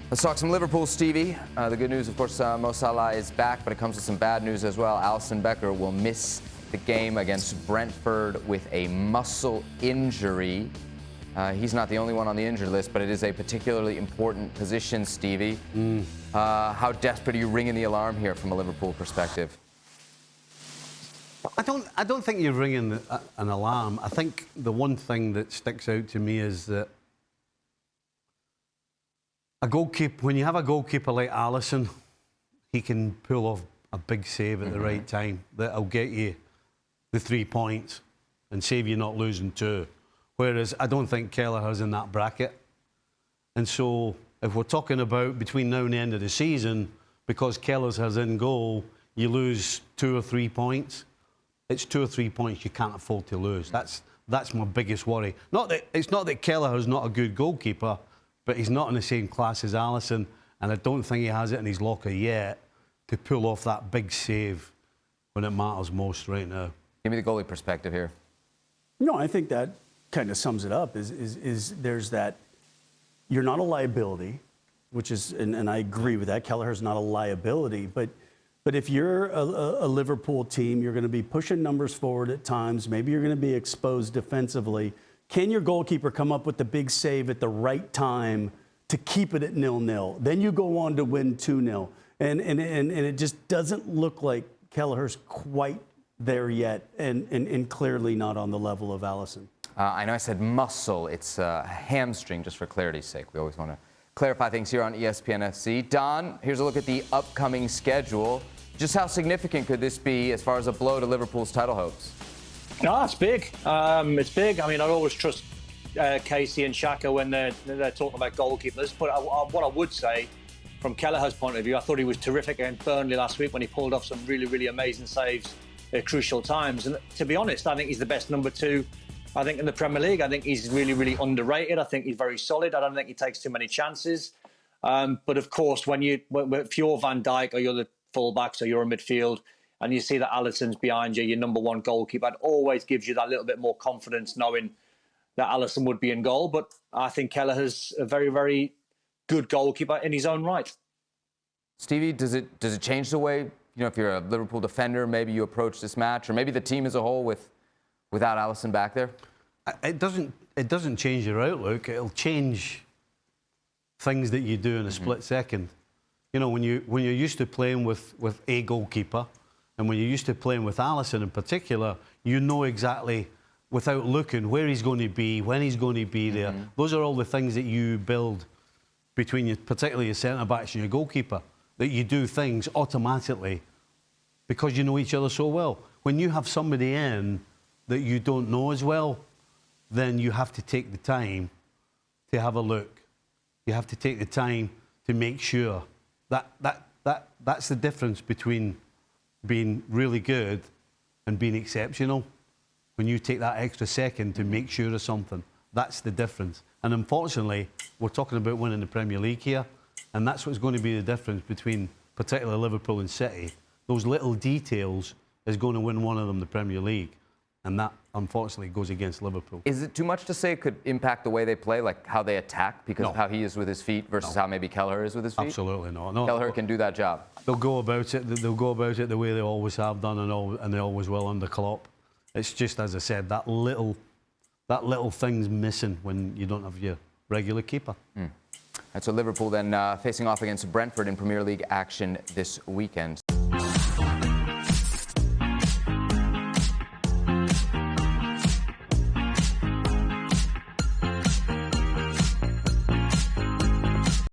Let's talk some Liverpool, Stevie. The good news, of course, Mo Salah is back, but it comes with some bad news as well. Alisson Becker will miss the game against Brentford with a muscle injury. He's not the only one on the injured list, but it is a particularly important position, Stevie. How desperate are you ringing the alarm here from a Liverpool perspective? I don't think you're ringing an alarm. I think the one thing that sticks out to me is that when you have a goalkeeper like Alisson, he can pull off a big save at the right time that'll get you the 3 points and save you not losing 2. Whereas I don't think Kelleher's in that bracket. And so if we're talking about between now and the end of the season, because Kelleher's in goal, you lose 2 or 3 points. It's 2 or 3 points you can't afford to lose. That's my biggest worry. It's not that Kelleher's not a good goalkeeper, but he's not in the same class as Alisson, and I don't think he has it in his locker yet to pull off that big save when it matters most right now. Give me the goalie perspective here. No, I think that kind of sums it up. Is there's that you're not a liability, which is, and I agree with that. Kelleher's not a liability, but if you're a Liverpool team, you're going to be pushing numbers forward at times. Maybe you're going to be exposed defensively. Can your goalkeeper come up with the big save at the right time to keep it at 0-0? Then you go on to win 2-0. And it just doesn't look like Kelleher's quite there yet, and clearly not on the level of Alisson. I know I said muscle. It's a hamstring, just for clarity's sake. We always want to clarify things here on ESPN FC. Don, here's a look at the upcoming schedule. Just how significant could this be as far as a blow to Liverpool's title hopes? No, it's big. It's big. I mean, I always trust Casey and Xhaka when they're talking about goalkeepers. But what I would say, from Kelleher's point of view, I thought he was terrific against Burnley last week when he pulled off some really, really amazing saves at crucial times. And to be honest, I think he's the best number 2. I think in the Premier League, I think he's really, really underrated. I think he's very solid. I don't think he takes too many chances. But of course, if you're Van Dijk or you're the fullbacks or you're in midfield, and you see that Alisson's behind you, your number 1 goalkeeper, it always gives you that little bit more confidence knowing that Alisson would be in goal. But I think Kelleher's a very, very good goalkeeper in his own right. Stevie, does it change the way, if you're a Liverpool defender, maybe you approach this match, or maybe the team as a whole without Alisson back there? It doesn't change your outlook. It'll change things that you do in a split second. When you're used to playing with a goalkeeper, and when you're used to playing with Alisson in particular, you know exactly, without looking, where he's going to be, when he's going to be there. Those are all the things that you build between particularly your centre-backs and your goalkeeper, that you do things automatically because you know each other so well. When you have somebody in that you don't know as well, then you have to take the time to have a look. You have to take the time to make sure. That's the difference between being really good and being exceptional. When you take that extra second to make sure of something, that's the difference. And unfortunately, we're talking about winning the Premier League here, and that's what's going to be the difference between particularly Liverpool and City. Those little details is going to win one of them the Premier League, and that unfortunately goes against Liverpool. Is it too much to say it could impact the way they play, like how they attack, because of how he is with his feet versus how maybe Kelleher is with his feet? Absolutely not. No. Kelleher can do that job. They'll go about it the way they always have done, and they always will under Klopp. It's just, as I said, that little thing's missing when you don't have your regular keeper. And so Liverpool then facing off against Brentford in Premier League action this weekend.